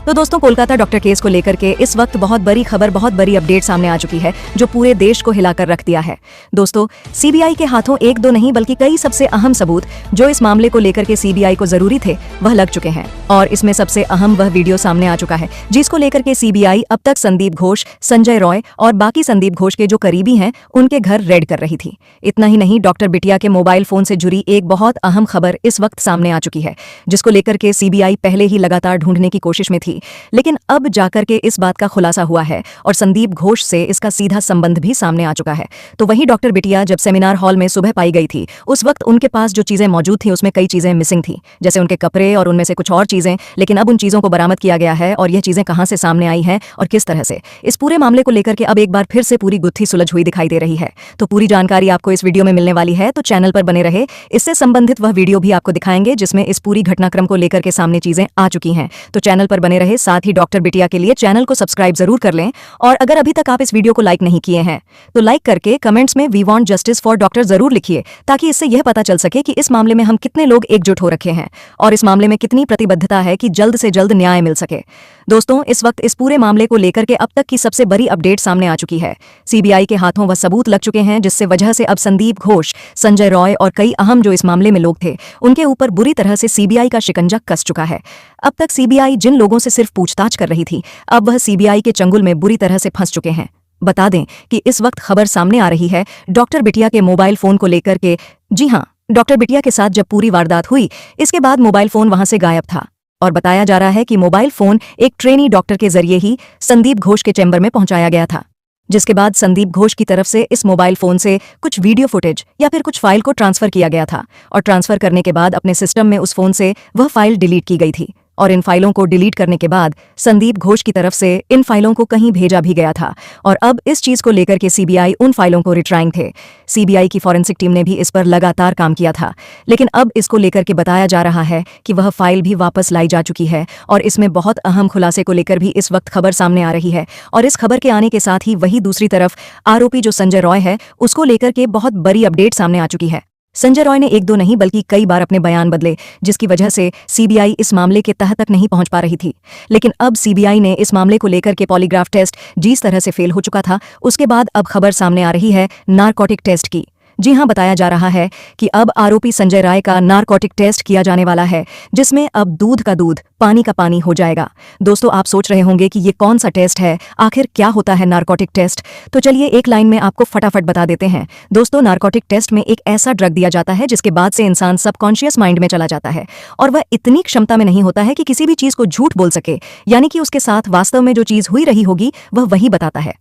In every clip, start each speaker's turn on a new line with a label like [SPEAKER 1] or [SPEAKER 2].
[SPEAKER 1] तो दोस्तों, Kolkata doctor case को लेकर के इस वक्त बहुत बड़ी खबर, बहुत बड़ी अपडेट सामने आ चुकी है जो पूरे देश को हिलाकर रख दिया है। दोस्तों, सीबीआई के हाथों एक दो नहीं बल्कि कई सबसे अहम सबूत जो इस मामले को लेकर के सीबीआई को जरूरी थे वह लग चुके हैं। और इसमें सबसे अहम वह वीडियो सामने आ चुका है जिसको लेकर के सीबीआई अब तक संदीप घोष, संजय रॉय और बाकी संदीप घोष के जो करीबी हैं उनके घर रेड कर रही थी। इतना ही नहीं, डॉक्टर बिटिया के मोबाइल फोन से जुड़ी एक बहुत अहम खबर इस वक्त सामने आ चुकी है जिसको लेकर के सीबीआई पहले ही लगातार ढूंढने की कोशिश में थी, लेकिन अब जाकर के इस बात का खुलासा हुआ है और संदीप घोष से इसका सीधा संबंध भी सामने आ चुका है। तो वहीं डॉक्टर बिटिया जब सेमिनार हॉल में सुबह पाई गई थी उस वक्त उनके पास जो चीजें मौजूद थी उसमें कई चीजें मिसिंग थी, जैसे उनके कपड़े और उनमें से कुछ और चीजें। लेकिन अब उन चीजों को बरामद किया गया है और यह चीजें कहां से सामने आई हैं और किस तरह से, इस पूरे मामले को लेकर के अब एक बार फिर से पूरी गुत्थी सुलझ हुई दिखाई दे रही है। तो पूरी जानकारी आपको इस वीडियो में मिलने वाली है, तो चैनल पर बने रहे। इससे संबंधित वह वीडियो भी आपको दिखाएंगे जिसमें इस पूरी घटनाक्रम को लेकर के सामने चीजें आ चुकी हैं। तो चैनल पर बने रहे, साथ ही डॉक्टर बिटिया के लिए चैनल को सब्सक्राइब जरूर कर लें। और अगर अभी तक आप इस वीडियो को लाइक नहीं किए हैं तो लाइक करके कमेंट्स में we want justice for doctor जरूर लिखिए, ताकि इससे यह पता चल सके कि इस मामले में हम कितने लोग एकजुट हो रखे हैं और इस मामले में कितनी प्रतिबद्धता है कि जल्द से जल्द न्याय मिल सके। दोस्तों, इस वक्त इस पूरे मामले को लेकर के अब तक की सबसे बड़ी अपडेट सामने आ चुकी है। सीबीआई के हाथों वह सबूत लग चुके हैं जिससे वजह से अब संदीप घोष, संजय रॉय और कई अहम जो इस मामले में लोग थे उनके ऊपर बुरी तरह से सीबीआई का शिकंजा कस चुका है। अब तक सीबीआई जिन लोगों से सिर्फ पूछताछ कर रही थी अब वह सीबीआई के चंगुल में बुरी तरह से फंस चुके हैं। बता दें कि इस वक्त खबर सामने आ रही है डॉक्टर बिटिया के मोबाइल फोन को लेकर के। जी हां, डॉक्टर बिटिया के साथ जब पूरी वारदात हुई इसके बाद मोबाइल फोन वहां से गायब था और बताया जा रहा है कि मोबाइल फोन एक ट्रेनी डॉक्टर के जरिए ही संदीप घोष के चैम्बर में पहुंचाया गया था, जिसके बाद संदीप घोष की तरफ से इस मोबाइल फोन से कुछ वीडियो फुटेज या फिर कुछ फाइल को ट्रांसफर किया गया था और ट्रांसफर करने के बाद अपने सिस्टम में उस फोन से वह फाइल डिलीट की गई थी। और इन फाइलों को डिलीट करने के बाद संदीप घोष की तरफ से इन फाइलों को कहीं भेजा भी गया था और अब इस चीज को लेकर के सीबीआई उन फाइलों को रिट्राइंग थे। सीबीआई की फॉरेंसिक टीम ने भी इस पर लगातार काम किया था, लेकिन अब इसको लेकर के बताया जा रहा है कि वह फाइल भी वापस लाई जा चुकी है और इसमें बहुत अहम खुलासे को लेकर भी इस वक्त खबर सामने आ रही है। और इस खबर के आने के साथ ही वही दूसरी तरफ आरोपी जो संजय रॉय है उसको लेकर के बहुत बड़ी अपडेट सामने आ चुकी है। संजय रॉय ने एक दो नहीं बल्कि कई बार अपने बयान बदले, जिसकी वजह से सीबीआई इस मामले के तह तक नहीं पहुंच पा रही थी। लेकिन अब सीबीआई ने इस मामले को लेकर के पॉलीग्राफ टेस्ट जिस तरह से फेल हो चुका था उसके बाद अब खबर सामने आ रही है नारकोटिक टेस्ट की। जी हां, बताया जा रहा है कि अब आरोपी संजय राय का नारकोटिक टेस्ट किया जाने वाला है जिसमें अब दूध का दूध, पानी का पानी हो जाएगा। दोस्तों, आप सोच रहे होंगे कि ये कौन सा टेस्ट है, आखिर क्या होता है नारकोटिक टेस्ट? तो चलिए एक लाइन में आपको फटाफट बता देते हैं। दोस्तों, नारकोटिक टेस्ट में एक ऐसा ड्रग दिया जाता है जिसके बाद से इंसान सबकॉन्शियस माइंड में चला जाता है और वह इतनी क्षमता में नहीं होता है कि किसी भी चीज को झूठ बोल सके, यानी कि उसके साथ वास्तव में जो चीज हुई रही होगी वह वही बताता है।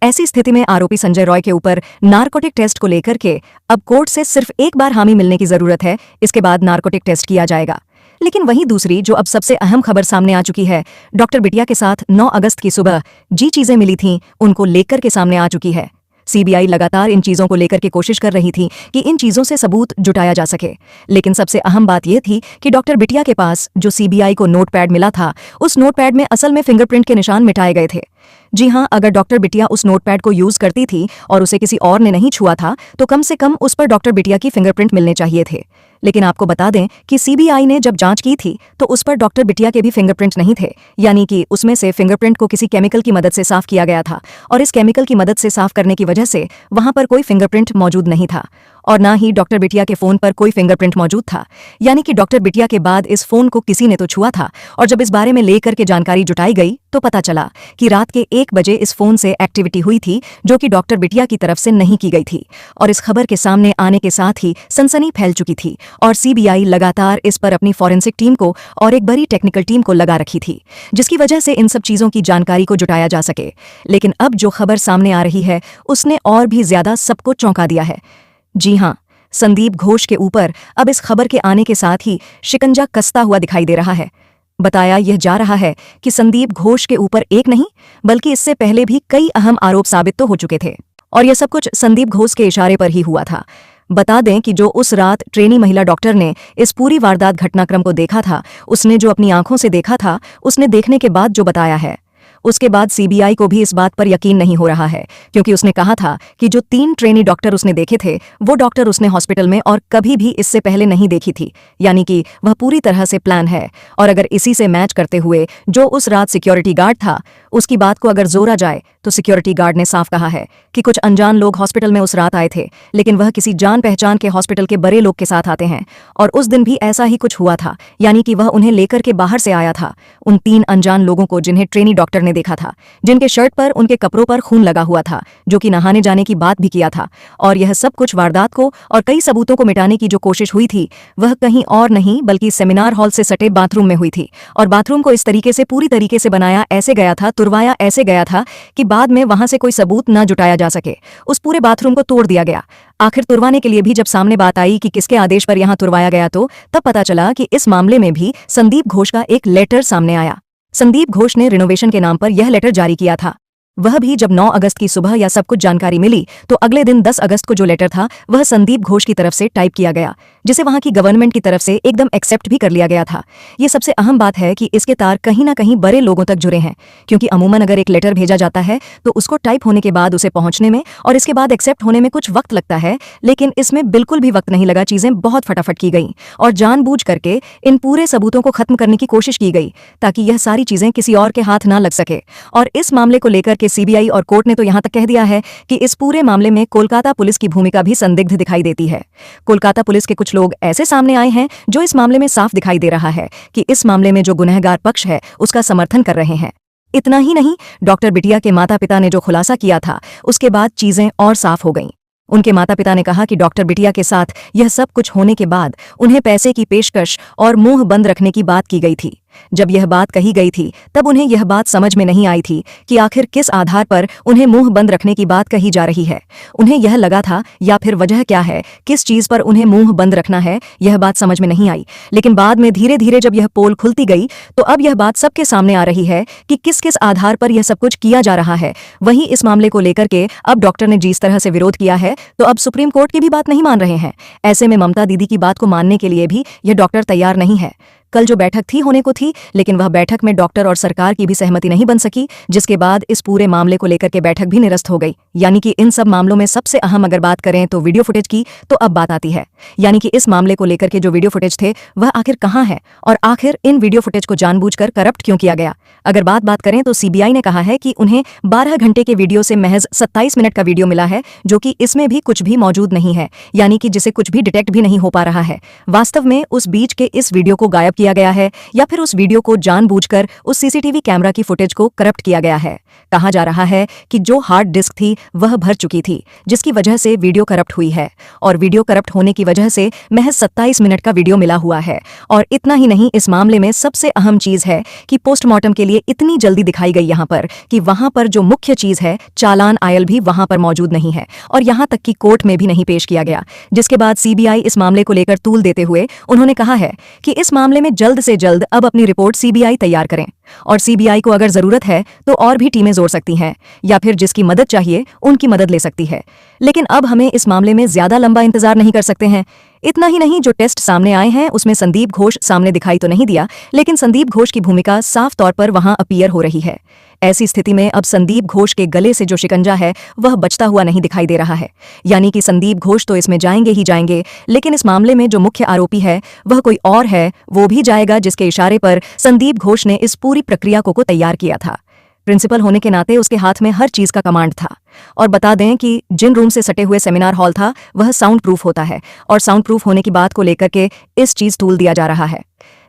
[SPEAKER 1] ऐसी स्थिति में आरोपी संजय रॉय के ऊपर नारकोटिक टेस्ट को लेकर के अब कोर्ट से सिर्फ एक बार हामी मिलने की जरूरत है, इसके बाद नारकोटिक टेस्ट किया जाएगा। लेकिन वहीं दूसरी जो अब सबसे अहम खबर सामने आ चुकी है, डॉक्टर बिटिया के साथ 9 अगस्त की सुबह जी चीजें मिली थीं उनको लेकर के सामने आ चुकी है। सीबीआई लगातार इन चीजों को लेकर के कोशिश कर रही थी कि इन चीजों से सबूत जुटाया जा सके, लेकिन सबसे अहम बात यह थी कि डॉक्टर बिटिया के पास जो सीबीआई को नोटपैड मिला था उस नोटपैड में असल में फिंगरप्रिंट के निशान मिटाए गए थे। जी हां, अगर डॉक्टर बिटिया उस नोटपैड को यूज करती थी और उसे किसी और ने नहीं छुआ था तो कम से कम उस पर डॉक्टर बिटिया की फिंगरप्रिंट मिलने चाहिए थे। लेकिन आपको बता दें कि सीबीआई ने जब जांच की थी तो उस पर डॉक्टर बिटिया के भी फिंगरप्रिंट नहीं थे, यानी कि उसमें से फिंगरप्रिंट को किसी केमिकल की मदद से साफ किया गया था और इस केमिकल की मदद से साफ करने की वजह से वहां पर कोई फिंगरप्रिंट मौजूद नहीं था और ना ही डॉक्टर बिटिया के फोन पर कोई फिंगरप्रिंट मौजूद था। यानी कि डॉक्टर बिटिया के बाद इस फोन को किसी ने तो छुआ था और जब इस बारे में लेकर के जानकारी जुटाई गई तो पता चला कि रात के 1 बजे इस फोन से एक्टिविटी हुई थी जो कि डॉक्टर बिटिया की तरफ से नहीं की गई थी। और इस खबर के सामने आने के साथ ही सनसनी फैल चुकी थी और सीबीआई लगातार इस पर अपनी फॉरेंसिक टीम को और एक बड़ी टेक्निकल टीम को लगा रखी थी जिसकी वजह से इन सब चीजों की जानकारी को जुटाया जा सके। लेकिन अब जो खबर सामने आ रही है उसने और भी ज्यादा सबको चौंका दिया है। जी हां, संदीप घोष के ऊपर अब इस खबर के आने के साथ ही शिकंजा कसता हुआ दिखाई दे रहा है। बताया यह जा रहा है कि संदीप घोष के ऊपर एक नहीं बल्कि इससे पहले भी कई अहम आरोप साबित तो हो चुके थे और यह सब कुछ संदीप घोष के इशारे पर ही हुआ था। बता दें कि जो उस रात ट्रेनी महिला डॉक्टर ने इस पूरी वारदात घटनाक्रम को देखा था, उसने जो अपनी आंखों से देखा था, उसने देखने के बाद जो बताया है उसके बाद सीबीआई को भी इस बात पर यकीन नहीं हो रहा है, क्योंकि उसने कहा था कि जो 3 ट्रेनी डॉक्टर उसने देखे थे वो डॉक्टर उसने हॉस्पिटल में और कभी भी इससे पहले नहीं देखी थी, यानी कि वह पूरी तरह से प्लान है। और अगर इसी से मैच करते हुए जो उस रात सिक्योरिटी गार्ड था उसकी बात को अगर जोड़ा जाए तो सिक्योरिटी गार्ड ने साफ कहा है कि कुछ अनजान लोग हॉस्पिटल में उस रात आए थे, लेकिन वह किसी जान पहचान के हॉस्पिटल के बड़े लोग के साथ आते हैं और उस दिन भी ऐसा ही कुछ हुआ था, यानी कि वह उन्हें लेकर के बाहर से आया था। उन 3 अनजान लोगों को जिन्हें ट्रेनी डॉक्टर ने देखा था, जिनके शर्ट पर उनके कपड़ों पर खून लगा हुआ था, जो कि नहाने जाने की बात भी किया था। और यह सब कुछ वारदात को और कई सबूतों को मिटाने की जो कोशिश हुई थी वह कहीं और नहीं बल्कि सेमिनार हॉल से सटे बाथरूम में हुई थी। और बाथरूम को इस तरीके से पूरी तरीके से बनाया ऐसे गया था, तुरवाया ऐसे गया था कि बाद में वहां से कोई सबूत न जुटाया जा सके। उस पूरे बाथरूम को तोड़ दिया गया। आखिर तुरवाने के लिए भी जब सामने बात आई कि किसके आदेश पर यहां तुरवाया गया तो तब पता चला कि इस मामले में भी संदीप घोष का एक लेटर सामने आया। संदीप घोष ने रिनोवेशन के नाम पर यह लेटर जारी किया था। वह भी जब 9 अगस्त की सुबह या सब कुछ जानकारी मिली तो अगले दिन 10 अगस्त को जो लेटर था वह संदीप घोष की तरफ से टाइप किया गया, जिसे वहां की गवर्नमेंट की तरफ से एकदम एक्सेप्ट भी कर लिया गया था। ये सबसे अहम बात है कि इसके तार कहीं ना कहीं बड़े लोगों तक जुड़े हैं, क्योंकि अमूमन अगर एक लेटर भेजा जाता है तो उसको टाइप होने के बाद उसे पहुंचने में और इसके बाद एक्सेप्ट होने में कुछ वक्त लगता है, लेकिन इसमें बिल्कुल भी वक्त नहीं लगा। चीजें बहुत फटाफट की गई और जानबूझ करके इन पूरे सबूतों को खत्म करने की कोशिश की गई ताकि यह सारी चीजें किसी और के हाथ ना लग सके। और इस मामले को लेकर के सीबीआई और कोर्ट ने तो यहां तक कह दिया है कि इस पूरे मामले में कोलकाता पुलिस की भूमिका भी संदिग्ध दिखाई देती है। कोलकाता पुलिस के कुछ लोग ऐसे सामने आए हैं जो इस मामले में साफ दिखाई दे रहा है कि इस मामले में जो गुनहगार पक्ष है उसका समर्थन कर रहे हैं। इतना ही नहीं, डॉक्टर बिटिया के माता पिता ने जो खुलासा किया था उसके बाद चीजें और साफ हो गईं। उनके माता पिता ने कहा कि डॉक्टर बिटिया के साथ यह सब कुछ होने के बाद उन्हें पैसे की पेशकश और मुंह बंद रखने की बात की गई थी। जब यह बात कही गई थी तब उन्हें यह बात समझ में नहीं आई थी कि आखिर किस आधार पर उन्हें मुंह बंद रखने की बात कही जा रही है। उन्हें यह लगा था या फिर वजह क्या है, किस चीज पर उन्हें मुंह बंद रखना है, यह बात समझ में नहीं आई। लेकिन बाद में धीरे धीरे जब यह पोल खुलती गई तो अब यह बात सबके सामने आ रही है कि किस किस आधार पर यह सब कुछ किया जा रहा है। वहीं इस मामले को लेकर के अब डॉक्टर ने जिस तरह से विरोध किया है तो अब सुप्रीम कोर्ट की भी बात नहीं मान रहे हैं। ऐसे में ममता दीदी की बात को मानने के लिए भी यह डॉक्टर तैयार नहीं है। कल जो बैठक थी होने को थी, लेकिन वह बैठक में डॉक्टर और सरकार की भी सहमति नहीं बन सकी, जिसके बाद इस पूरे मामले को लेकर के बैठक भी निरस्त हो गई। यानी कि इन सब मामलों में सबसे अहम अगर बात करें तो वीडियो फुटेज की, तो अब बात आती है। यानी कि इस मामले को लेकर के जो वीडियो फुटेज थे वह आखिर कहाँ है और आखिर इन वीडियो फुटेज को जानबूझकर करप्ट क्यों किया गया। अगर बात करें तो सीबीआई ने कहा है कि उन्हें 12 घंटे के वीडियो से महज 27 मिनट का वीडियो मिला है, जो कि इसमें भी कुछ भी मौजूद नहीं है, यानी कि जिसे कुछ भी डिटेक्ट भी नहीं हो पा रहा है। वास्तव में उस बीच के इस वीडियो को गायब किया गया है या फिर उस वीडियो को जानबूझकर उस सीसीटीवी कैमरा की फुटेज को करप्ट किया गया है। कहा जा रहा है कि जो हार्ड डिस्क थी वह भर चुकी थी, जिसकी वजह से वीडियो करप्ट हुई है और वीडियो करप्ट होने की वजह से महज 27 मिनट का वीडियो मिला हुआ है। और इतना ही नहीं, इस मामले में सबसे अहम चीज है कि पोस्टमार्टम के लिए इतनी जल्दी दिखाई गई यहां पर कि वहां पर जो मुख्य चीज है चालान आयल भी वहां पर मौजूद नहीं है और यहां तक कि कोर्ट में भी नहीं पेश किया गया। जिसके बाद सीबीआई इस मामले को लेकर तूल देते हुए उन्होंने कहा है कि इस मामले में जल्द से जल्द अब अपनी रिपोर्ट सीबीआई तैयार करें और सीबीआई को अगर जरूरत है तो और भी टीमें जोड़ सकती हैं या फिर जिसकी मदद चाहिए उनकी मदद ले सकती है। लेकिन अब हमें इस मामले में ज्यादा लंबा इंतजार नहीं कर सकते हैं। इतना ही नहीं, जो टेस्ट सामने आए हैं उसमें संदीप घोष सामने दिखाई तो नहीं दिया, लेकिन संदीप घोष की भूमिका साफ तौर पर वहां अपीयर हो रही है। ऐसी स्थिति में अब संदीप घोष के गले से जो शिकंजा है वह बचता हुआ नहीं दिखाई दे रहा है। यानी कि संदीप घोष तो इसमें जाएंगे ही जाएंगे, लेकिन इस मामले में जो मुख्य आरोपी है वह कोई और है, वो भी जाएगा, जिसके इशारे पर संदीप घोष ने इस पूरी प्रक्रिया को तैयार किया था। प्रिंसिपल होने के नाते उसके हाथ में हर चीज का कमांड था। और बता दें कि जिन रूम से सटे हुए सेमिनार हॉल था वह साउंड प्रूफ होता है और साउंड प्रूफ होने की बात को लेकर के इस चीज तूल दिया जा रहा है।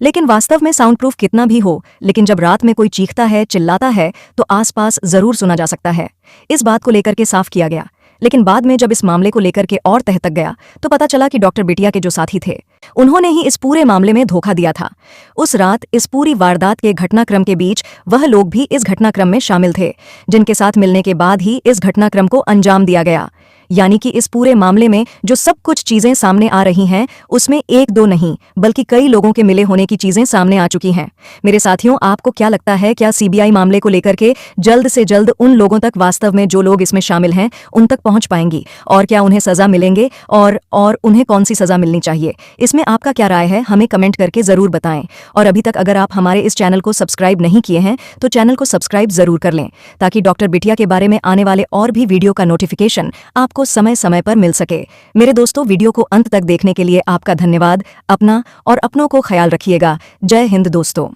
[SPEAKER 1] लेकिन वास्तव में साउंड प्रूफ कितना भी हो, लेकिन जब रात में कोई चीखता है, चिल्लाता है तो आसपास जरूर सुना जा सकता है। इस बात को लेकर के साफ किया गया। लेकिन बाद में जब इस मामले को लेकर के और तह तक गया तो पता चला कि डॉक्टर बिटिया के जो साथी थे उन्होंने ही इस पूरे मामले में धोखा दिया था। उस रात इस पूरी वारदात के घटनाक्रम के बीच वह लोग भी इस घटनाक्रम में शामिल थे, जिनके साथ मिलने के बाद ही इस घटनाक्रम को अंजाम दिया गया। यानी कि इस पूरे मामले में जो सब कुछ चीजें सामने आ रही हैं उसमें एक दो नहीं बल्कि कई लोगों के मिले होने की चीजें सामने आ चुकी हैं। मेरे साथियों, आपको क्या लगता है, क्या सीबीआई मामले को लेकर के जल्द से जल्द उन लोगों तक, वास्तव में जो लोग इसमें शामिल हैं, उन तक पहुंच पाएंगी और क्या उन्हें सजा मिलेंगे और उन्हें कौन सी सजा मिलनी चाहिए? इसमें आपका क्या राय है, हमें कमेंट करके जरूर बताएं। और अभी तक अगर आप हमारे इस चैनल को सब्सक्राइब नहीं किए हैं तो चैनल को सब्सक्राइब जरूर कर लें ताकि डॉक्टर बिटिया के बारे में आने वाले और भी वीडियो का नोटिफिकेशन आपको समय समय पर मिल सके। मेरे दोस्तों, वीडियो को अंत तक देखने के लिए आपका धन्यवाद। अपना और अपनों को ख्याल रखिएगा। जय हिंद दोस्तों।